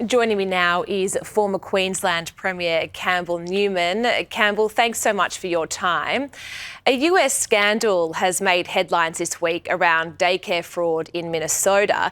Joining me now is former Queensland Premier Campbell Newman. Campbell, thanks so much for your time. A US scandal has made headlines this week around daycare fraud in Minnesota.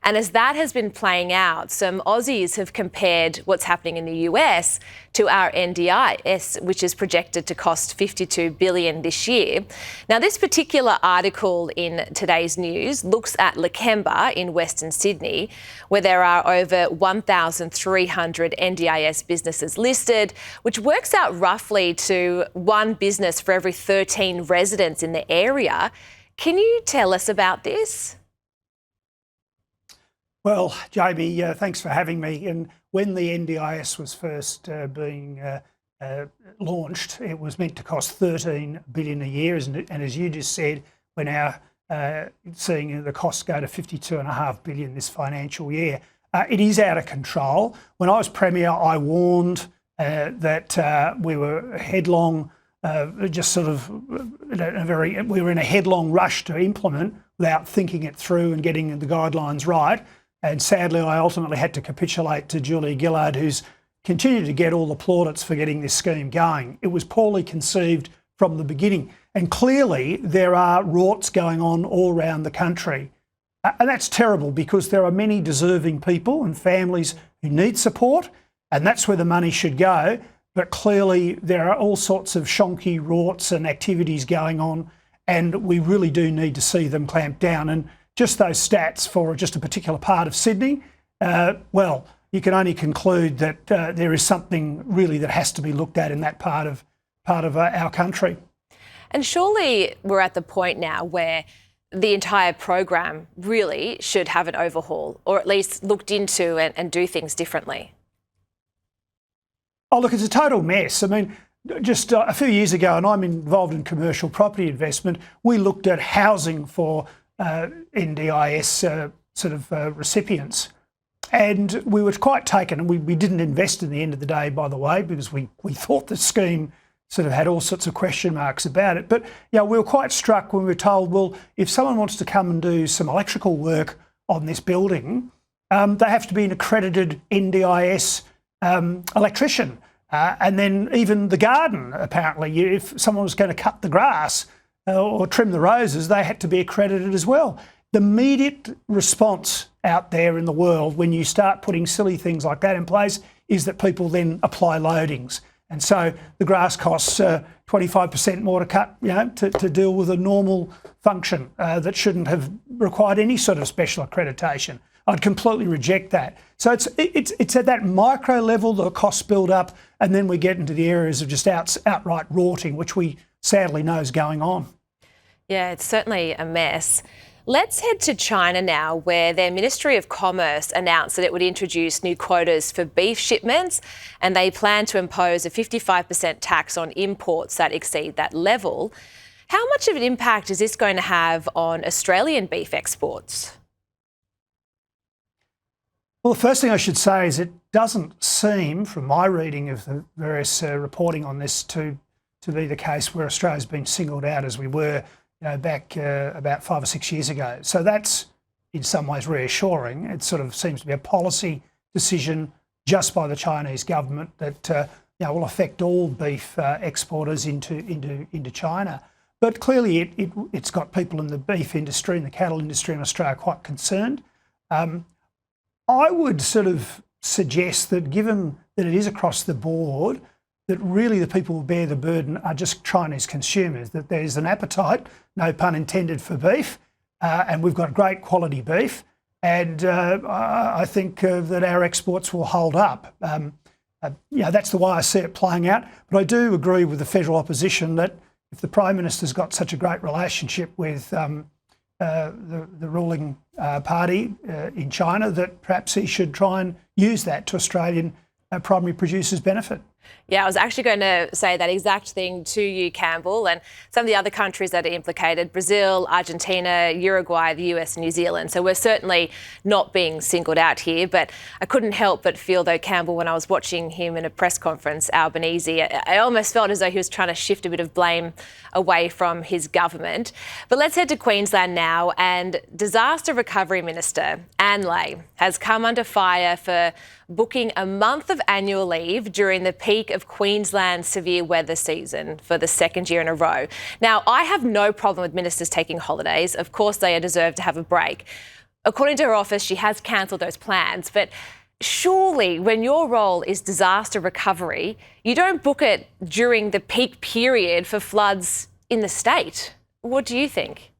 And as that has been playing out, some Aussies have compared what's happening in the US to our NDIS, which is projected to cost $52 billion this year. Now, this particular article in today's news looks at Lakemba in Western Sydney, where there are over 1,300 NDIS businesses listed, which works out roughly to one business for every 13 residents in the area. Can you tell us about this? Well, Jaimee, thanks for having me. And when the NDIS was first being launched, it was meant to cost $13 billion a year, and as you just said, we're now seeing the costs go to $52.5 billion this financial year. It is out of control. When I was Premier, I warned that we were headlong, we were in a headlong rush to implement without thinking it through and getting the guidelines right. And sadly, I ultimately had to capitulate to Julia Gillard, who's continued to get all the plaudits for getting this scheme going. It was poorly conceived from the beginning. And clearly, there are rorts going on all around the country. And that's terrible because there are many deserving people and families who need support, and that's where the money should go. But clearly, there are all sorts of shonky rorts and activities going on, and we really do need to see them clamped down. And just those stats for just a particular part of Sydney, well, you can only conclude that there is something really that has to be looked at in that part of our country. And surely we're at the point now where the entire program really should have an overhaul, or at least looked into and do things differently. Oh, look, it's a total mess. I mean, just a few years ago, and I'm involved in commercial property investment, we looked at housing for NDIS recipients, and we were quite taken, and we didn't invest in the end of the day, by the way, because we thought the scheme sort of had all sorts of question marks about it. But yeah, we were quite struck when we were told, well, if someone wants to come and do some electrical work on this building, they have to be an accredited NDIS electrician. And then even the garden, apparently, if someone was going to cut the grass or trim the roses, they had to be accredited as well. The immediate response out there in the world when you start putting silly things like that in place is that people then apply loadings. And so the grass costs 25% more to cut, to deal with a normal function that shouldn't have required any sort of special accreditation. I'd completely reject that. So it's at that micro level the costs build up, and then we get into the areas of just outright rorting, which we sadly know is going on. Yeah, it's certainly a mess. Let's head to China now, where their Ministry of Commerce announced that it would introduce new quotas for beef shipments, and they plan to impose a 55% tax on imports that exceed that level. How much of an impact is this going to have on Australian beef exports? Well, the first thing I should say is it doesn't seem, from my reading of the various reporting on this, to be the case where Australia's been singled out as we were back about 5 or 6 years ago. So that's in some ways reassuring. It sort of seems to be a policy decision just by the Chinese government that will affect all beef exporters into China. But clearly it's got people in the beef industry and the cattle industry in Australia quite concerned. I would sort of suggest that given that it is across the board, that really the people who bear the burden are just Chinese consumers, that there's an appetite, no pun intended, for beef, and we've got great quality beef, and I think that our exports will hold up. That's the way I see it playing out, but I do agree with the federal opposition that if the Prime Minister's got such a great relationship with the ruling party in China, that perhaps he should try and use that to Australian primary producers' benefit. Yeah, I was actually going to say that exact thing to you, Campbell, and some of the other countries that are implicated: Brazil, Argentina, Uruguay, the US, New Zealand. So we're certainly not being singled out here. But I couldn't help but feel, though, Campbell, when I was watching him in a press conference, Albanese, I almost felt as though he was trying to shift a bit of blame away from his government. But let's head to Queensland now, and Disaster Recovery Minister Anne Ley has come under fire for booking a month of annual leave during the peak of Queensland's severe weather season for the second year in a row. Now, I have no problem with ministers taking holidays. Of course, they deserve to have a break. According to her office, she has cancelled those plans. But surely, when your role is disaster recovery, you don't book it during the peak period for floods in the state. What do you think?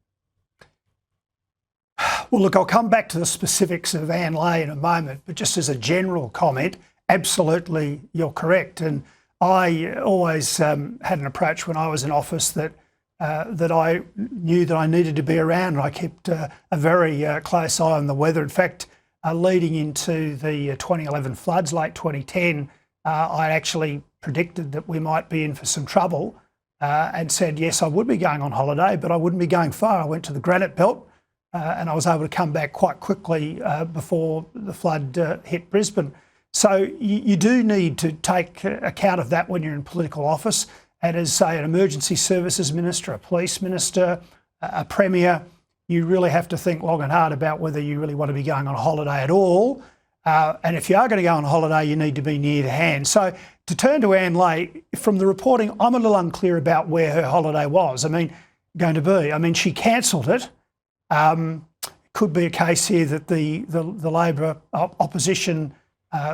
Well, look, I'll come back to the specifics of Anne Ley in a moment, but just as a general comment, absolutely you're correct. And I always had an approach when I was in office that I knew that I needed to be around. I kept a very close eye on the weather. In fact, leading into the 2011 floods, late 2010, I actually predicted that we might be in for some trouble and said, yes, I would be going on holiday, but I wouldn't be going far. I went to the Granite Belt. And I was able to come back quite quickly before the flood hit Brisbane. So you do need to take account of that when you're in political office. And as, say, an emergency services minister, a police minister, a premier, you really have to think long and hard about whether you really want to be going on holiday at all. And if you are going to go on holiday, you need to be near to hand. So to turn to Anne Ley, from the reporting, I'm a little unclear about where her holiday was. She cancelled it. Could be a case here that the Labor opposition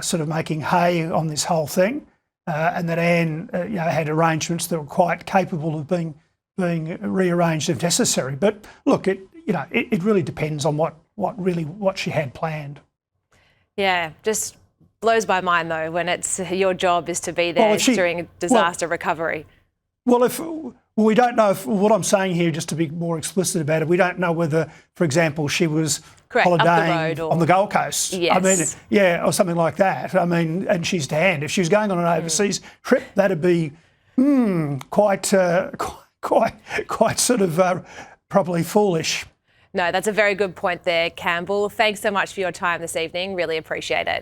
sort of making hay on this whole thing, and that Anne had arrangements that were quite capable of being rearranged if necessary. But look, it really depends on what she had planned. Yeah, just blows my mind though when it's your job is to be there during disaster recovery. Well, we don't know if what I'm saying here, just to be more explicit about it, we don't know whether, for example, she was holidaying on the Gold Coast. Yes. Or something like that. And she's to hand. If she was going on an overseas trip, that'd be quite sort of probably foolish. No, that's a very good point there, Campbell. Thanks so much for your time this evening. Really appreciate it.